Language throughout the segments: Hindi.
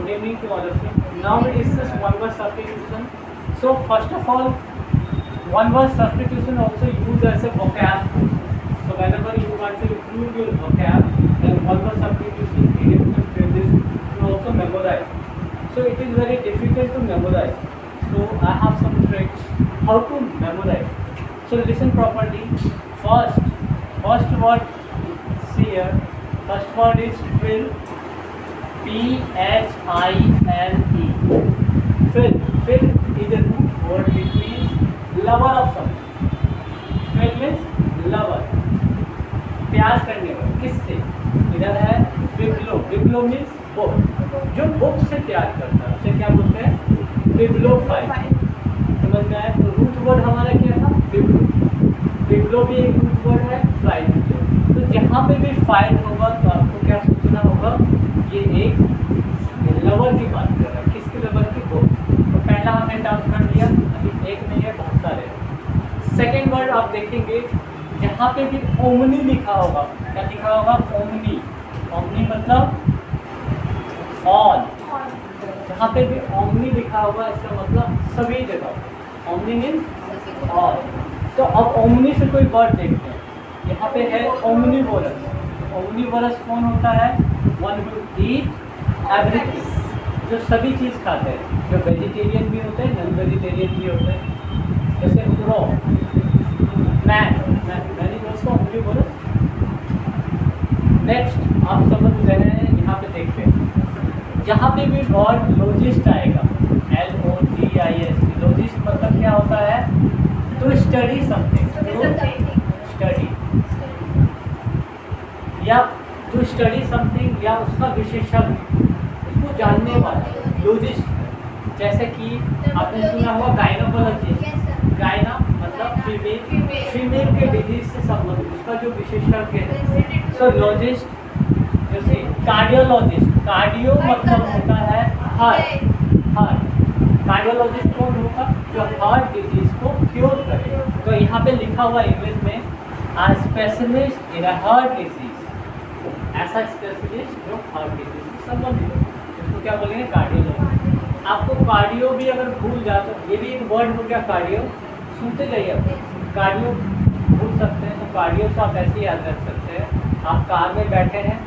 Good evening to all of you. Now we discuss one word substitution. So first of all, one word substitution also used as a vocab. So whenever you want to improve your vocab, then one word substitution, idioms and phrases you also memorize. So it is very difficult to memorize. So I have some tricks how to memorize. So listen properly. First word, see here. First word is fill. Phile. Fill is a root word which means lover of something. Fill means lover. प्यार करने वाला. किससे? इधर है बिब्लो मीन्स बुक. जो बुक से प्यार करता है उसे क्या बोलते हैं? बिब्लोफाइल. समझ में आया? तो रूट वर्ड हमारा क्या था? बिब्लो भी एक रूट वर्ड है, फाइल. तो जहाँ पे भी फाइल होगा तो आपको क्या सोचना होगा? ये एक लवर की बात कर रहा है. किसकी लवर की? बुक. तो पहला हमने डाउन कर लिया. अभी एक नहीं है, बहुत सारे. सेकेंड वर्ड आप देखेंगे जहाँ पे भी ओमनी लिखा होगा. क्या लिखा होगा? ओमनी. ओमनी मतलब ऑल. जहाँ पे भी ओमनी लिखा होगा इसका मतलब सभी जगह. Omni means all. तो अब ओमनी से कोई वर्ड देखते हैं. यहाँ पे है ओमनीवोरस. ओमनीवोरस कौन होता है? One who eat everything. जो सभी चीज़ खाते हैं. जो वेजिटेरियन भी होते हैं, नॉन वेजिटेरियन भी होते हैं. जैसे क्रो, मैनी दोस्तों ओमनीवोरस. नेक्स्ट आप समझ रहे हैं. यहाँ पे देखते हैं जहाँ पे भी वर्ड लॉजिस्ट आएगा, LOGIST. लॉजिस्ट मतलब क्या होता है? To study something. स्टडी या टू स्टडी समथिंग या उसका विशेषज्ञ, उसको जानने वाला लॉजिस्ट. जैसे कि आपने सुना होगा गायनोकोलॉजिस्ट. गायना मतलब फीमेल के डिजीज से संबंधित उसका जो विशेषज्ञ है. सो लॉजिस्ट. जैसे कार्डियोलॉजिस्ट. कार्डियो मतलब होता है हार्ट. कार्डियोलॉजिस्ट कौन होगा? जो हार्ट डिजीज को क्योर करे. तो यहाँ पे लिखा हुआ इंग्लिश में आ स्पेशलिस्ट इन हार्ट डिजीज. ऐसा स्पेशलिस्ट जो हार्ट डिजीज से संबंधित है उसको क्या बोलेंगे? कार्डियोलॉजिस्ट. आपको कार्डियो भी अगर भूल जाए तो ये भी एक वर्ड हो गया. कार्डियो सुनते जाइए. कार्डियो भूल सकते हैं तो कार्डियो से आप ऐसे याद रख सकते हैं. आप कार में बैठे हैं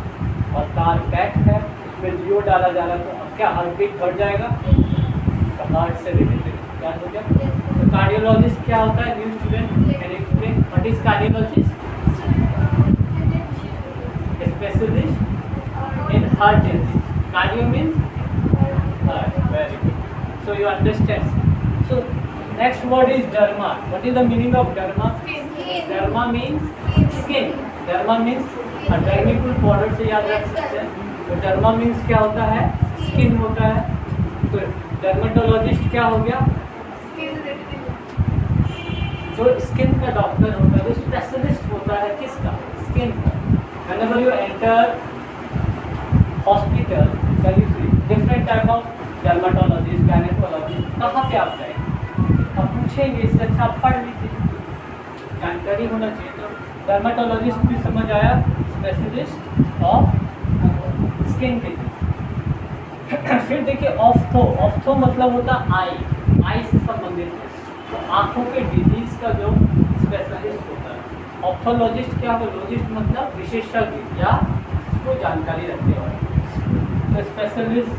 और कार बैक है, उसमें जियो डाला जा रहा है तो अब क्या हार्ट बीट बढ़ जाएगा? तो हार्ट से रिलेटेड क्या हो गया? तो कार्डियोलॉजिस्ट क्या होता है? New student can explain what is cardiologist? Specialist in heart disease. Cardio means heart. Very good. So you understand. So next word is derma. What is the meaning of derma? Derma means skin. Derma means dermical powder से याद रख सकते हैं. तो derma means क्या होता है? स्किन होता है. तो डर्मेटोलॉजिस्ट क्या हो गया? जो स्किन का डॉक्टर होता है, जो स्पेशलिस्ट होता है किसका? स्किन का. Whenever you enter hospital, can you see different type of dermatologist, gynecologist. कहाँ पे आप जाएंगे? अब पूछेंगे. इससे अच्छा आप पढ़ लीजिए. जानकारी होना चाहिए. तो डर्मेटोलॉजिस्ट भी समझ आया. Specialist of skin disease. फिर देखिए ऑफ्थो मतलब होता आई से संबंधित है. तो आँखों के डिजीज का जो स्पेशलिस्ट होता है. ऑप्थोलॉजिस्ट क्या होगा? लॉजिस्ट मतलब विशेषज्ञ या उसको जानकारी रखने वाला. तो specialist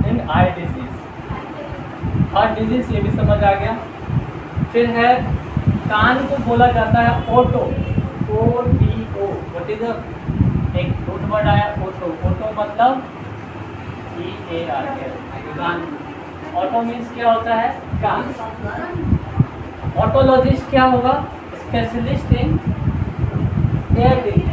in eye disease, heart disease, ये भी समझ आ गया. फिर है कान को बोला जाता है ओटो. OTO. व्हाट इज एक रूट वर्ड आया ओटो. ओटो मतलब EAR. कान. ऑटो मीन्स क्या होता है? कान. ऑटोलॉजिस्ट क्या होगा? Specialist in ear disease.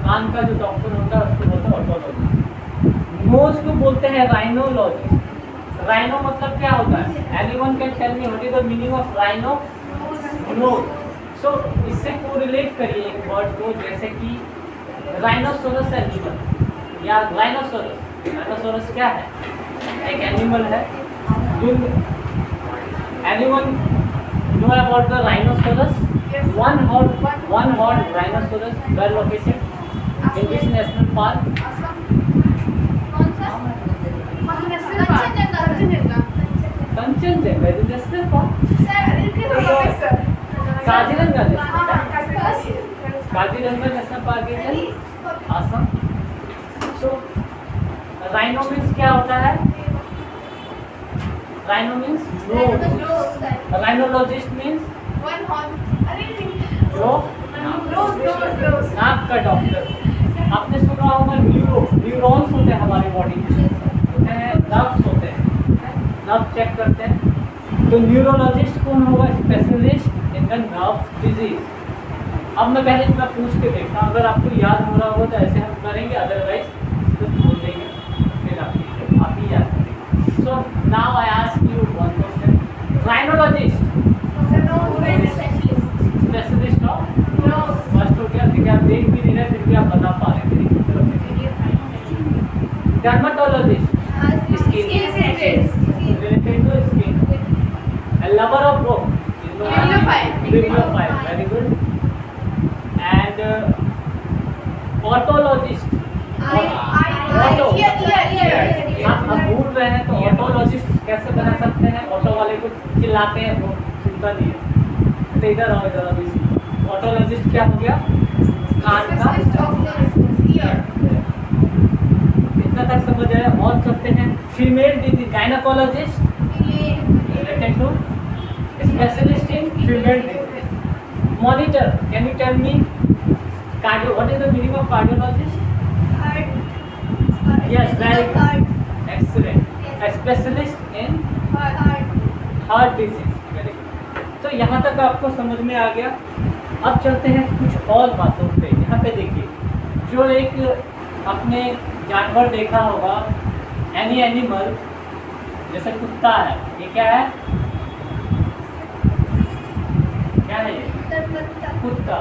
कान का जो डॉक्टर होता है उसको बोलते हैं ऑटोलॉजिस्ट. नोज को बोलते हैं राइनोलॉजिस्ट. राइनो मतलब क्या होता है? Anyone can tell me what is the meaning of rhino? Nose. So इससे कोरिलेट करिए एक वर्ड को. जैसे कि राइनोसोरस एनिमल या राइनोसोरस. राइनोसोरस क्या है? एक एनिमल है. Anyone know about the rhinoceros? One horn rhinoceros. Well located in which national park? Kanchenjunga is national park. Kaziranga national park is Assam. So rhino means क्या होता है? राइनो मीन्स राइनोलॉजिस्ट मीन्स जो नाक का डॉक्टर. आपने सुना होगा न्यूरॉन्स होते हैं हमारी बॉडी में, होते हैं नर्व्स होते हैं, नर्व चेक करते हैं. तो न्यूरोलॉजिस्ट कौन होगा? Specialist in the nerve disease. अब मैं पहले इतना पूछ के देखता हूँ, अगर आपको याद हो रहा हो तो ऐसे हम करेंगे, अदरवाइज तो छोड़ देंगे, फिर आप ही याद करेंगे. So now I ask you one question. Rhinologist specialist of first हो गया. ठीक है, आप देख भी नहीं रहे फिर भी आप बता पा रहे हैं. Dermatologist skin related to skin. A lover of book is known as bibliophile. Very good. And otologist. आप भूल रहे हैं तो ऑटोलॉजिस्ट कैसे बना सकते हैं? ऑटो वाले को चिल्लाते हैं, वो सुनता नहीं है. तो इधर आओ, इधर आओ. ऑटोलॉजिस्ट क्या हो गया? कान का. इतना तक समझ आया. और चलते हैं. Female disease gynaecologist related to specialist in female disease. Monitor, can you tell me cardio? What is the meaning of cardiologist? Yes, very good. Excellent. A specialist in heart disease. Very good. तो यहाँ तक आपको समझ में आ गया. अब चलते हैं कुछ और बातों पे. यहाँ पे देखिए, जो एक आपने जानवर देखा होगा, एनी एनिमल, जैसे कुत्ता है. ये क्या है? क्या है ये? कुत्ता.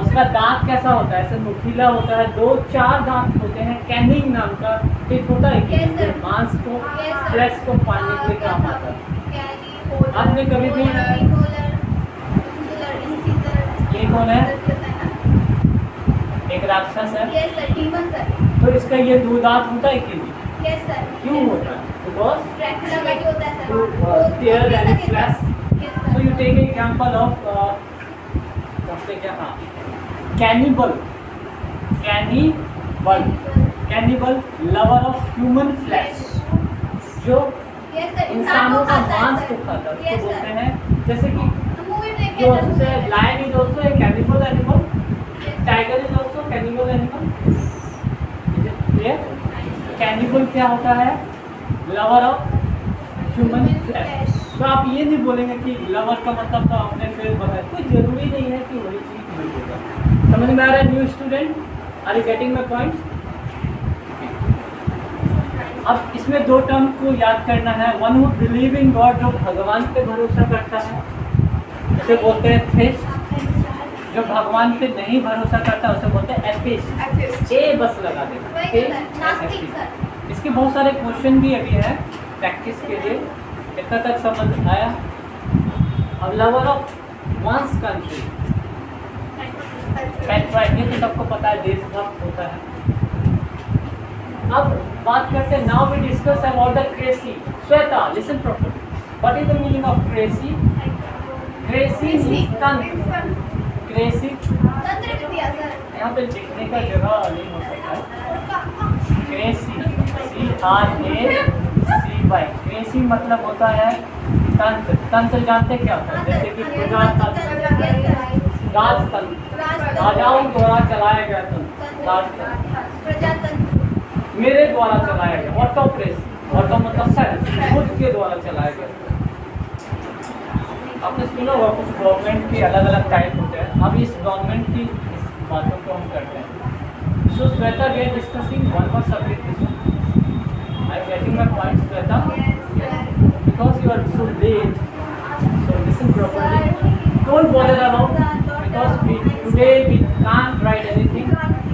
उसका दांत कैसा होता है? ऐसे नुकीला होता है. 2-4 दांत होते हैं. कैनिंग नाम का एक होता है कि मांस को, फ्लेश को पालने के लिए काम आता है. आपने कभी भी, ये कौन है? एक राक्षस है. तो इसका ये 2 दांत होता है कि नहीं? क्यों होता है? Because to tear and slash. So you take an example of cannibal, lover of human flesh, जो इंसानों का मांस को खाता है, उसको बोलते हैं. जैसे कि lion is also a cannibal animal. Tiger is also cannibal animal. Cannibal क्या होता है? Lover of human flesh. तो आप ये नहीं बोलेंगे कि लवर का मतलब तो आपने फिर बताया. कोई जरूरी नहीं है कि वही चीज मिलेगा. समझ में आ रहा है new student? Are you getting my point? अब इसमें 2 टर्म को याद करना है. One who believe in god, जो भगवान पे भरोसा करता है, उसे बोलते हैं थेस्ट. जो भगवान पे नहीं भरोसा करता उसे बोलते हैं एथिस्ट. ए बस लगा देना. इसके बहुत सारे क्वेश्चन भी अभी हैं प्रैक्टिस के लिए. इतना तक समझ आया? अब lover of one's country, patriot, ये तो सबको पता है, देशभक्त होता है. अब बात करते हैं. Now we discuss about the cracy. Shweta, listen properly. What is the meaning of cracy? Cracy means तंत्र. क्रेसी यहाँ पे लिखने का जगह नहीं हो सकता है. Cracy, CRACY. क्रेसी मतलब होता है तंत्र. तंत्र जानते क्या होता है? जैसे कि प्रजातंत्र, राजतंत्र, राजाओं द्वारा चलाया गया तंत्र, राजतंत्र. मेरे द्वारा चलाया गया. ऑटोक्रेसी, ऑटो मतलब सेल्फ, खुद के द्वारा चलाया गया. आपने सुना होगा कुछ गवर्नमेंट के अलग अलग टाइप होते हैं. अब इस गवर्नमेंट की इस बातों को हम करते हैं. So Shweta, we are discussing one more subject. I am getting my point, Shweta? Because you are so late, so listen properly. Don't bother around, because today we can't write anything.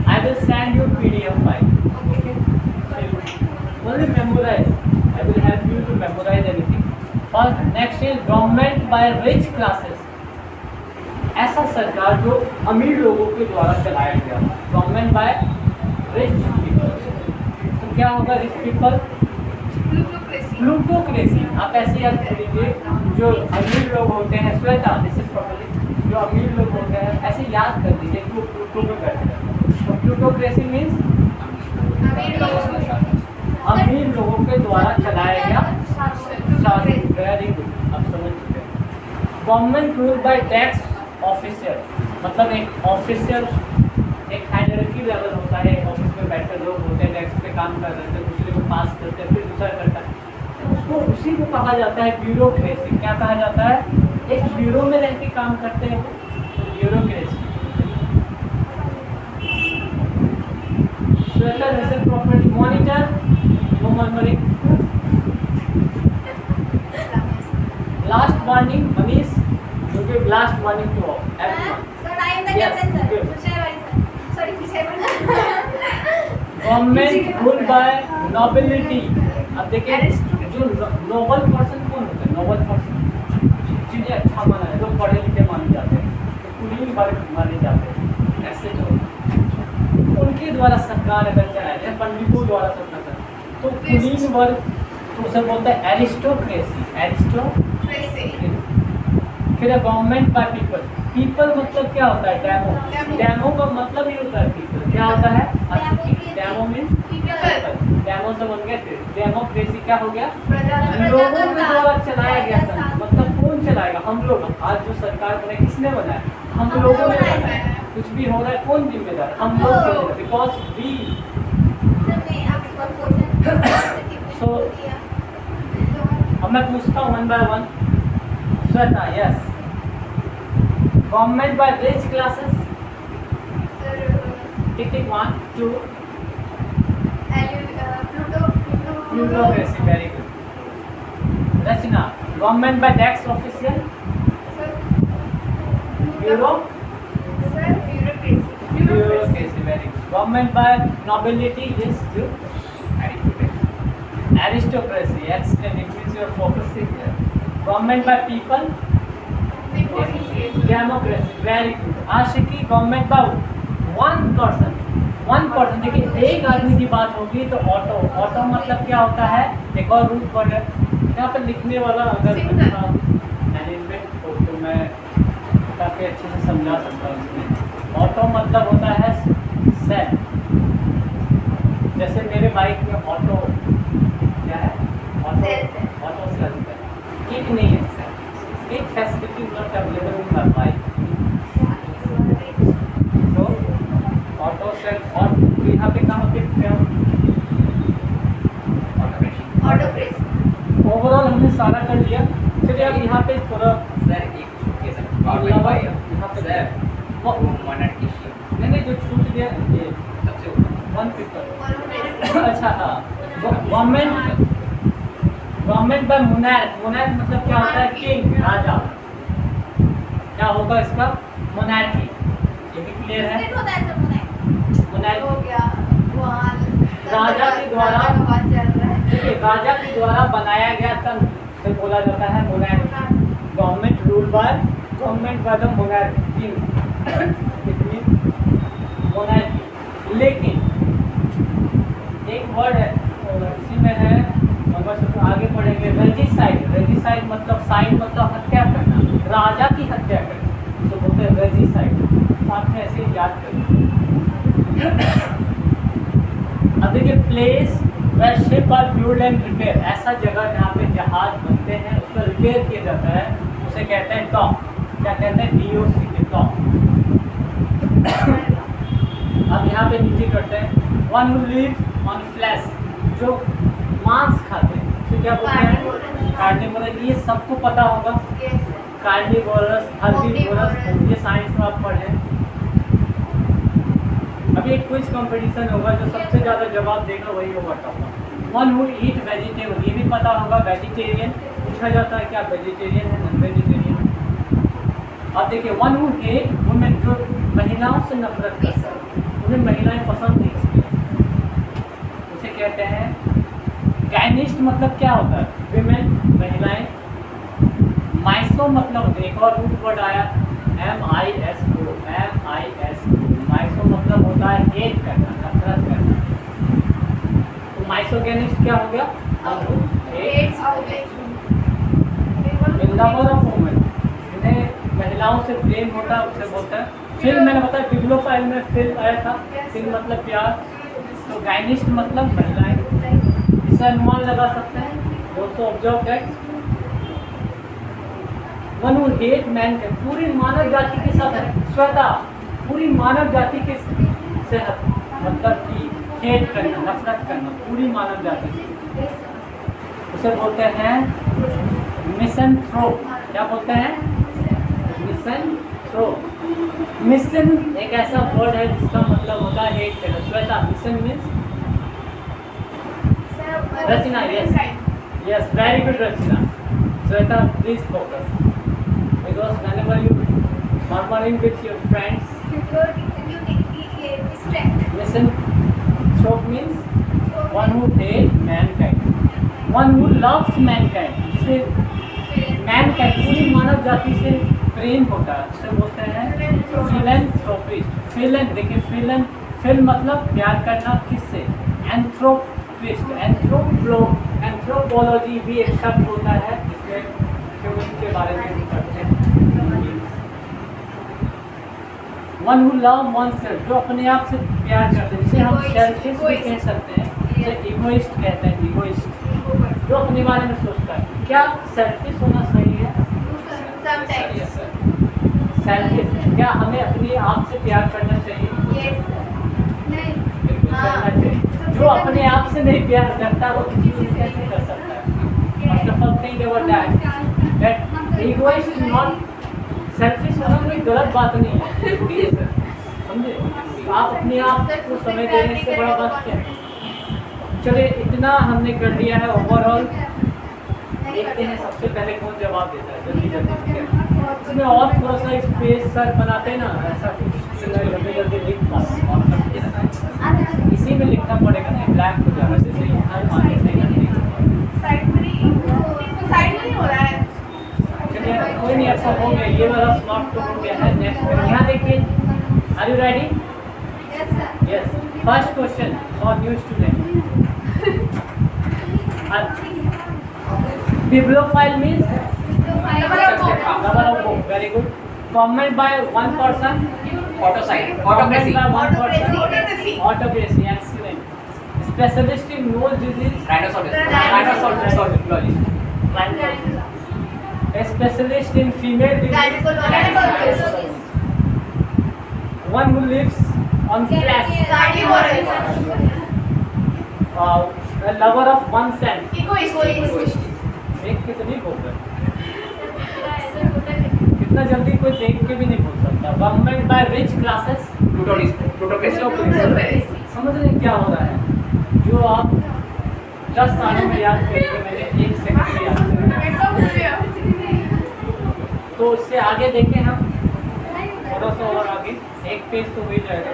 I will send you PDF file. Okay? So only memorize. I will help you to memorize everything. First, next is government by rich classes. ऐसा सरकार जो अमीर लोगों के द्वारा चलाया गया. Government by rich people. क्या होगा रिच पीपल? प्लूटोक्रेसी। आप ऐसे याद करेंगे, जो अमीर लोग होते हैं, श्वेता दिस इज प्रॉपर्ली, जो अमीर लोग होते हैं ऐसे याद कर दीजिए कि वो प्लूटो में बैठे हैं। तो प्लूटोक्रेसी मीन्स अमीर लोगों के द्वारा चलाया गया शासन। वेरी गुड, अब समझ चुके हैं। Government rule bye tax officer, मतलब एक ऑफिसर, एक हायरार्की लेवल होता है, ऑफिस में बैठे लोग होते हैं, टैक्स पे काम कर रहे थे, दूसरे को पास करते हैं, फिर दूसरा करता है, तो उसको उसी को कहा जाता है ब्यूरोक्रेसी। क्या कहा जाता है? एक ब्यूरो में रह के काम करते हैं, तो bureaucracy. Sweater recent property monitor no murmuring. Last warning Manish, you give last warning to everyone. Government rule by nobility. अब देखिए जो नोबल पर्सन कौन होता है? नोबल पर्सन जिन्हें अच्छा माना है, जो पढ़े लिखे माने जाते हैं, तो कुलीन वर्ग माने जाते हैं, ऐसे जो उनके द्वारा सरकार अगर चलाए जाए, पंडितों द्वारा सरकार, तो कुलीन वर्ग, तो उसे बोलते हैं एरिस्टोक्रेसी। एरिस्टोक्रेसी। फिर गवर्नमेंट बाय पीपल। पीपल मतलब क्या होता है? डेमो। डेमो का मतलब ही होता है पीपल। क्या होता है? Demo means people. डेमो से बन गया फिर डेमोक्रेसी। क्या हो गया? लोगों के द्वारा चलाया गया था। मतलब कौन चलाएगा? हम लोग। आज जो सरकार बने किसने बनाया? हम लोगों ने बनाया। कुछ भी हो रहा है कौन जिम्मेदार? हम लोग, बिकॉज वी। सो अब मैं पूछता हूँ one by one. Shweta, yes. Government by rich classes. Tick tick 1 2। Plutocracy, very good. Rachna, government by tax official. Bureaucracy, very good. Government by nobility, yes too. Aristocracy, extend, it means you are focusing here. Government by people, democracy, very good. Ashiki, government by one person. One person, देखिए एक आदमी की बात होगी तो ऑटो। ऑटो मतलब क्या होता है? एक और रूट वर्ड है यहाँ पर लिखने वाला, अगर मैनेजमेंट हो तो मैं काफ़ी अच्छे से समझा सकता हूँ इसमें। ऑटो मतलब होता है सेल। जैसे मेरे बाइक में ऑटो क्या है? ऑटो सेल है, किक नहीं है self. Kick facility not available in my bike. तो ऑटो सेल। और यहाँ पे कहाँ पे ओवरऑल हमने सारा कर लिया। चलिए अब यहाँ पे थोड़ा सर एक छूट के सर यहाँ पे नहीं जो छूट गया ये सबसे ऊपर 1 पीपल। अच्छा हाँ, गवर्नमेंट बाय मोनार्क। मोनार्क मतलब क्या होता है? किंग, राजा। क्या होगा इसका? मोनार्की। ये भी क्लियर है? मोनार्की राजा के द्वारा, देखिए राजा के द्वारा बनाया गया तंत्र से बोला जाता है monarchy. Government rule by the monarchy, monarchy. लेकिन एक वर्ड है इसी में है, बस आगे पढ़ेंगे। रेजिसाइड। रेजिसाइड मतलब साइड मतलब हत्या करना, राजा की हत्या करना, तो बोलते हैं रेजिसाइड। आपने ऐसे याद कर। अब देखिए place where ship are fuelled and repair. ऐसा जगह जहाँ पे जहाज बनते हैं उसका रिपेयर किया जाता है, उसे कहते हैं डॉक। क्या कहते हैं? DOC के डॉक। अब यहाँ पे नीचे करते हैं one who lives on flesh, जो मांस खाते हैं तो क्या बोलते हैं? कार्निवोरस। ये सबको पता होगा। कार्निवोरस, हर्बीवोरस, ये साइंस में आप पढ़ें। अभी एक क्विज कंपटीशन होगा, जो सबसे ज़्यादा जवाब देगा वही होगा topper. One who eat vegetable, ये भी पता होगा। वेजिटेरियन पूछा जाता है, क्या वेजिटेरियन है नॉन वेजिटेरियन। अब देखिए वन हु हेट वुमेन, जो महिलाओं से नफरत करता है, उन्हें महिलाएं पसंद नहीं करती, उसे कहते हैं गायनिस्ट। मतलब क्या होता है? विमेन, महिलाएं। माइसो मतलब एक और रूट वर्ड आया MISO। माइसो मतलब होता है हेट करना, नफरत करना। तो माइसोगेनिस्ट क्या हो गया? One who hates lover of women, जिन्हें महिलाओं से प्रेम होता है उसे बोलते हैं फिल। मैंने बताया बिब्लोफाइल में फिल आया था, फिल मतलब प्यार, तो गायनिस्ट मतलब महिलाएं। इसे अनुमान लगा सकते हैं। Also observe that one who hate man के पूरी मानव जाति के साथ है। श्वेता, पूरी मानव जाति के से मतलब कि हेट करना, नफरत करना पूरी मानव जाति से, उसे बोलते हैं मिसैंथ्रोप। क्या बोलते हैं? मिसैंथ्रोप। मिशन एक ऐसा वर्ड है जिसका मतलब होता है हेट करना। Shweta, mission means Rachna. Yes yes, very good Rachna. Shweta, please focus because whenever you murmuring with your friends, misanthrope means one who hates mankind, one who loves mankind, जिसे mankind पूरी मानव जाति से प्रेम होता है, उसे बोलते हैं philanthropist। फिलन देखिए, फिलन फिल मतलब प्यार करना, किससे? एंथ्रोपिस्ट। एंथ्रोपोलॉजी भी एक शब्द होता है जिसमें ह्यूमन के बारे में भी पढ़ते हैं। One who love one self, जो अपने आप से प्यार करते हैं, जिसे हम सेल्फिश भी कह सकते हैं, जिसे इगोइस्ट कहते हैं। इगोइस्ट जो अपने बारे में सोचता है। क्या सेल्फिश होना सही है? सेल्फिश, क्या हमें अपने आप से प्यार करना चाहिए? बिल्कुल करना चाहिए। जो अपने आप से नहीं प्यार करता वो किसी से कैसे कर सकता है? First of all think about that egoist is not selfish होना कोई गलत बात नहीं है, समझे? आप अपने आप को समय देने से बड़ा बात क्या है? चलिए, इतना हमने कर दिया है ओवरऑल। देखते हैं सबसे पहले कौन जवाब देता है, जल्दी जल्दी, ठीक है? इसमें और थोड़ा सा स्पेस सर बनाते हैं ना, ऐसा कुछ जल्दी जल्दी लिख पास इसी में लिखना पड़ेगा ना, ब्लैक हो जाएगा। जैसे हर माने नहीं हो रहा है। चलिए, कोई नहीं, अच्छा हो गया, ये वाला स्लॉट तो हो गया है। नेक्स्ट यहाँ देखिए, are you ready? Yes, first question for new student. Bibliophile means lover of book. Very good. Comment by one person. Autopsy. Comment by one person. Autopsy. Excellent. Specialist in nose disease. Rhinoceros. A specialist in female disease. One who lives on flesh. A lover of oneself. देख के तो नहीं बोल रहे, कितना जल्दी कोई देख के भी नहीं बोल सकता। Government by rich classes. समझ रहे क्या हो रहा है? जो आप 10 सालों में याद करेंगे, मैंने 1 सेकंड में याद करेंगे। तो उससे आगे देखें हम, थोड़ा सा और आगे, एक पेज तो हो ही जाएगा।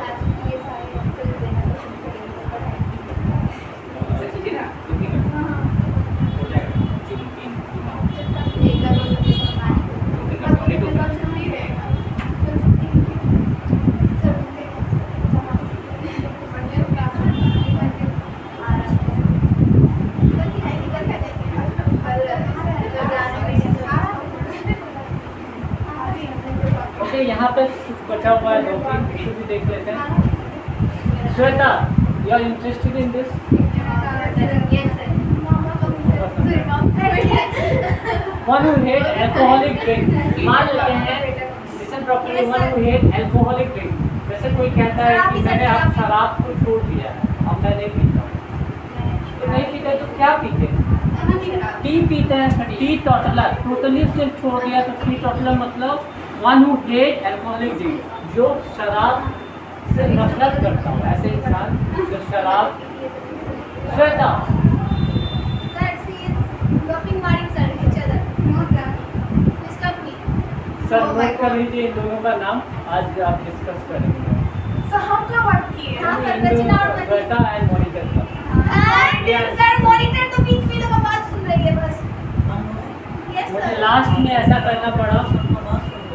यहाँ पे कुछ बचा हुआ है, 2-3 इशू भी देख लेते हैं। Sweta, you are interested in this? One who hate alcoholic drink. मान लेते हैं, listen properly, one who hate alcoholic drink. जैसे कोई कहता है कि मैंने अब शराब को छोड़ दिया है, अब मैं नहीं पीता। तो नहीं पीते तो क्या पीते? टी पीते हैं। टी टोटलर, टोटली उसने छोड़ दिया तो टी टोटलर मतलब one who hate alcoholic drink, जो शराब से नफरत करता हो, ऐसे इंसान जो शराब। श्वेता, सर नोट कर लीजिए इन दोनों का नाम, आज आप डिस्कस करेंगे। हम क्या बात किए? श्वेता एंड मॉनिटर का। सर मॉनिटर तो बीच में तो बात सुन रही है बस। मुझे लास्ट में ऐसा करना पड़ा,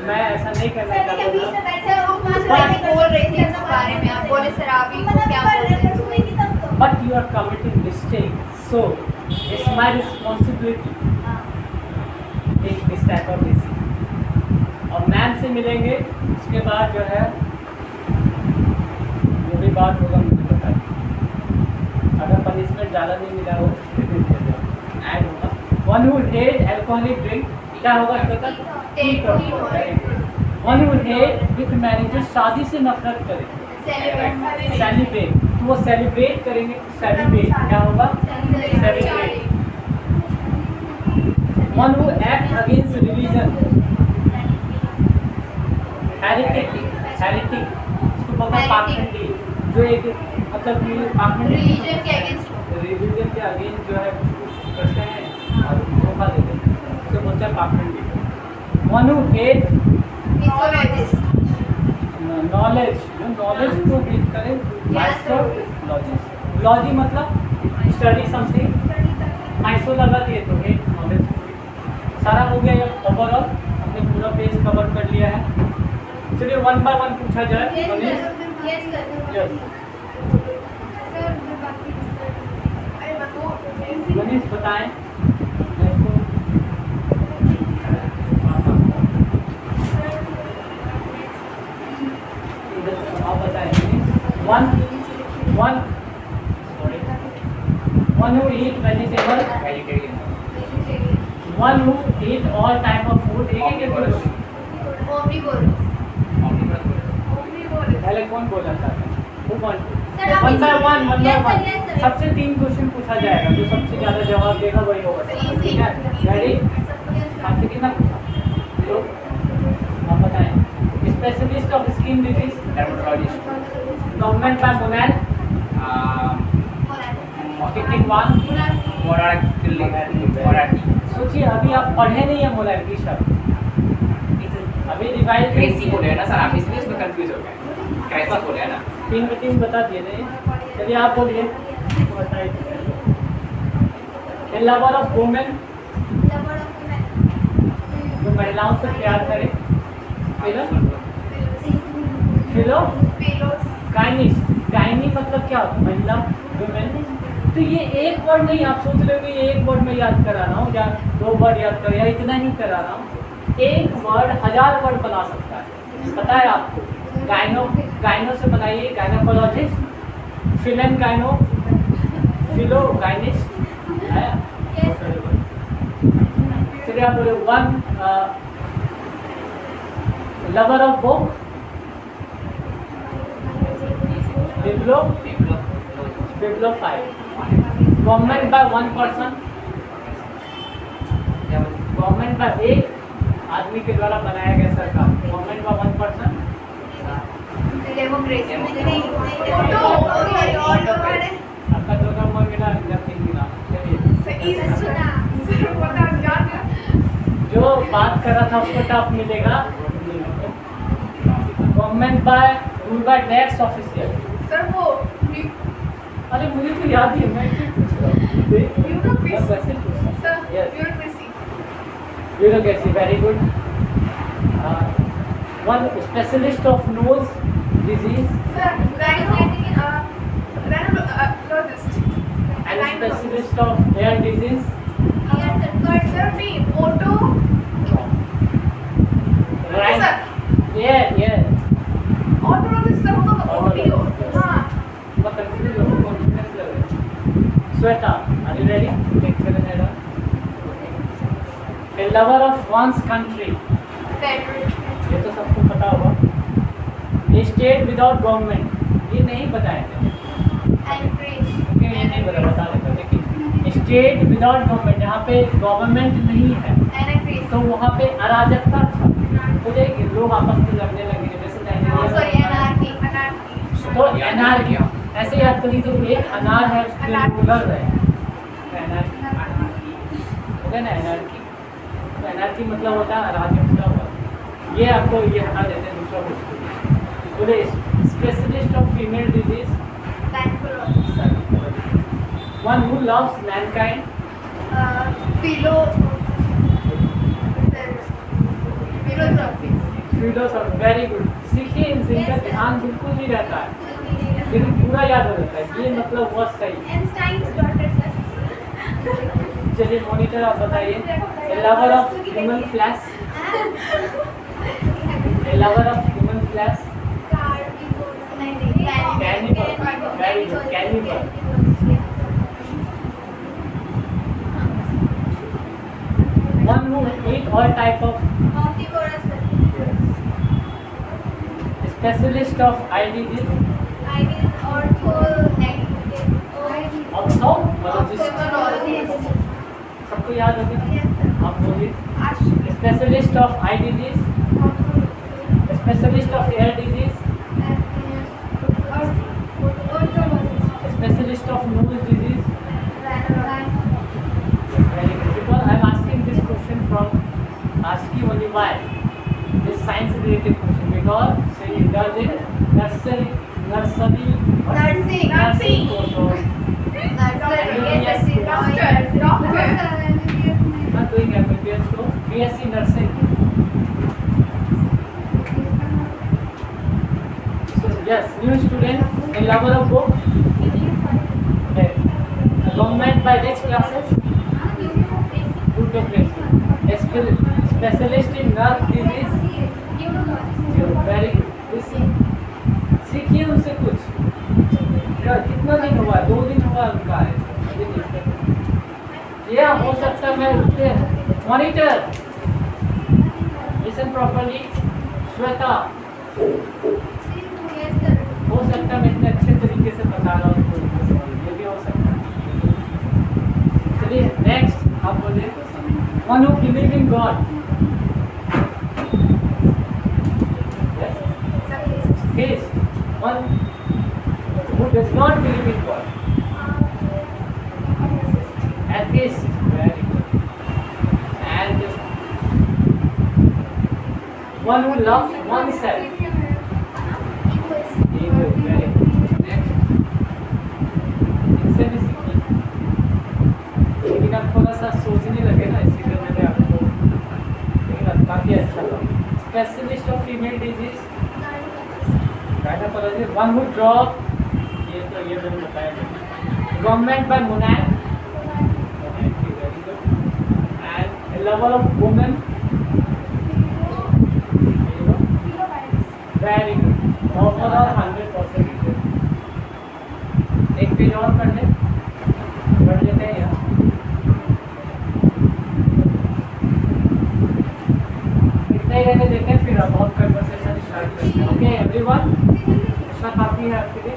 मैं ऐसा नहीं करना चाहता था। बीच में बैठे हो, बोल रही थी इस बारे में, आप बोले सर आप ही क्या बोल रहे हैं? but you are committing mistake, so it's my responsibility take this type of decision. और मैम से मिलेंगे, उसके बाद जो है जो भी बात होगा मुझे बताइए। अगर पनिशमेंट ज़्यादा नहीं मिला हो ऐड होगा। One who hate alcoholic drink क्या होगा इसका? One who hate with marriages शादी से नफरत करे, सेलिब्रेट, तो वो सेलिब्रेट करेंगे, सेलिब्रेट क्या होगा? Celebrate. One who act against religion, heretic, heretic इसको बोलते हैं पाखंडी, जो एक मतलब कि पाखंडी रिलीजन के अगेंस्ट, रिलीजन के अगेंस्ट जो है कुछ करते हैं और धोखा देते हैं, उसको बोलते हैं पाखंडी। वन हु हेट नॉलेज, जो नॉलेज को हेट करे, लॉजी मतलब स्टडी समथिंग, माइसो लगा दिए तो हेट नॉलेज। सारा हो गया ये ओवरऑल, हमने पूरा पेज कवर कर लिया है। चलिए वन बाय वन पूछा जाए। मनीष बताएं। आप बताएं। One who eat vegetable, one who eat all type of food. एक एक बोलो। पहले कौन बोला था? वो कौन? One by one. सबसे 3 क्वेश्चन पूछा जाएगा, जो सबसे ज़्यादा जवाब देगा वही होगा। ठीक है, रेडी? आपसे कितना पूछा? तो आप बताएं। Specialist of skin disease, dermatologist, government by मोनाल, टिकिंग वन, मोराटी। सोचिए अभी आप पढ़े नहीं है मोनालिटी शब्द, अभी रिवाइज क्रेजी बोले है ना सर, आप इसलिए इसमें कंफ्यूज हो गए। कैसा बोले है ना? 3 में 3 बता दिए नहीं। चलिए आप बोलिए। लवर ऑफ वुमेन, जो महिलाओं से प्यार करे। फिलो काइनिस, काइनी मतलब क्या होता है? महिला, वुमेन। तो ये एक वर्ड नहीं, आप सोच रहे हो ये एक वर्ड में याद करा रहा हूँ या 2 वर्ड याद कर, या इतना ही करा रहा हूँ। एक वर्ड 1000 वर्ड बना सकता है, पता है आपको? गायनो, गायनो से बनाइए गायनोकोलॉजिस्ट, फिलन गायनो, फिलो गायनिस्ट है। चलिए आप बोले। One lover of book, bibliophile. Government by one person, government by एक आदमी के द्वारा बनाया गया सरकार। गवर्नमेंट बाय वन पर्सन, आपका 2 नंबर मिला, मिला। जो बात कर रहा था उसको टॉप मिलेगा। Government by rule by tax official. Sir वो अरे मुझे तो याद ही है, मैं क्यों पूछ रहा हूँ? Bureaucracy, very good. One specialist of nose disease and specialist of hair disease. Sweta, are you ready? Take 7 head on. A lover of one's country. ये तो सबको पता होगा। A state without government, ये नहीं बताए थे। ये नहीं बता देता, लेकिन स्टेट विदाउट गवर्नमेंट, जहाँ पे गवर्नमेंट नहीं है तो वहाँ पे अराजकता था, हो जाएगी, लोग आपस में लड़ने लगेंगे, जैसे तो एनार्की। ऐसे याद करिए, तो एक अनार है उसके रूलर है, हो गया ना एनार्की। तो एनार्की मतलब होता है अराजकता हुआ। ये आपको ये हटा देते हैं दूसरा क्वेश्चन। बोले specialist of female disease, one who loves Mankind, philosophy, very good. सीखिए, इनका ध्यान बिल्कुल नहीं रहता है, लेकिन पूरा याद हो जाता है। ये मतलब वह सही। Einstein's daughter, sir. चलिए मॉनिटर आप बताइए, lover of human flash, lover of human flash, Cannibal. Very good. Cannibal. One who eat all type of Omnivorous, sir. specialist of eye disease, I will also ophthalmologist, Ophthalmologist. सबको याद हो गया? Yes, sir. आप बोलिए, Ash. specialist of eye disease, specialist of ear disease, specialist of nose disease. Very good. Because I am asking this question from asking only why this science related question, because say it does in nursery Nursing. course or not doing MBBS, so BSc nursing. So yes, new student, a lover of book, government by rich classes, plutocracy, a specialist in nerve disease. Very good. सीखिए उनसे कुछ। कितना दिन हुआ? 2 दिन हुआ उनका है। ये हो सकता है उठते मॉनिटर लिसन प्रॉपर्ली। श्वेता, हो सकता है मैं इतने अच्छे तरीके से बता रहा हूँ, ये भी हो सकता है। चलिए नेक्स्ट आप बोलिए, one who believe in God, Yes. One who does not believe in God. Atheist. Very good. And one who loves oneself. Evil. Very good. Next. इनसे भी सीखिए, लेकिन आप थोड़ा सा सोचने लगे ना, इसीलिए मैंने आपको, लेकिन काफ़ी अच्छा लगा। Specialist of female disease. One who draw, ये तो ये मैंने बताया। Government by monarch, very good. And a lover of women, very good. Overall 100%. एक पेज और पढ़ लें, पढ़ लेते हैं यार। इतना ही रहने देते हैं, फिर अब बहुत कन्वर्सेशन स्टार्ट करते हैं। ओके एवरीवन, काफ़ी है आपके लिए।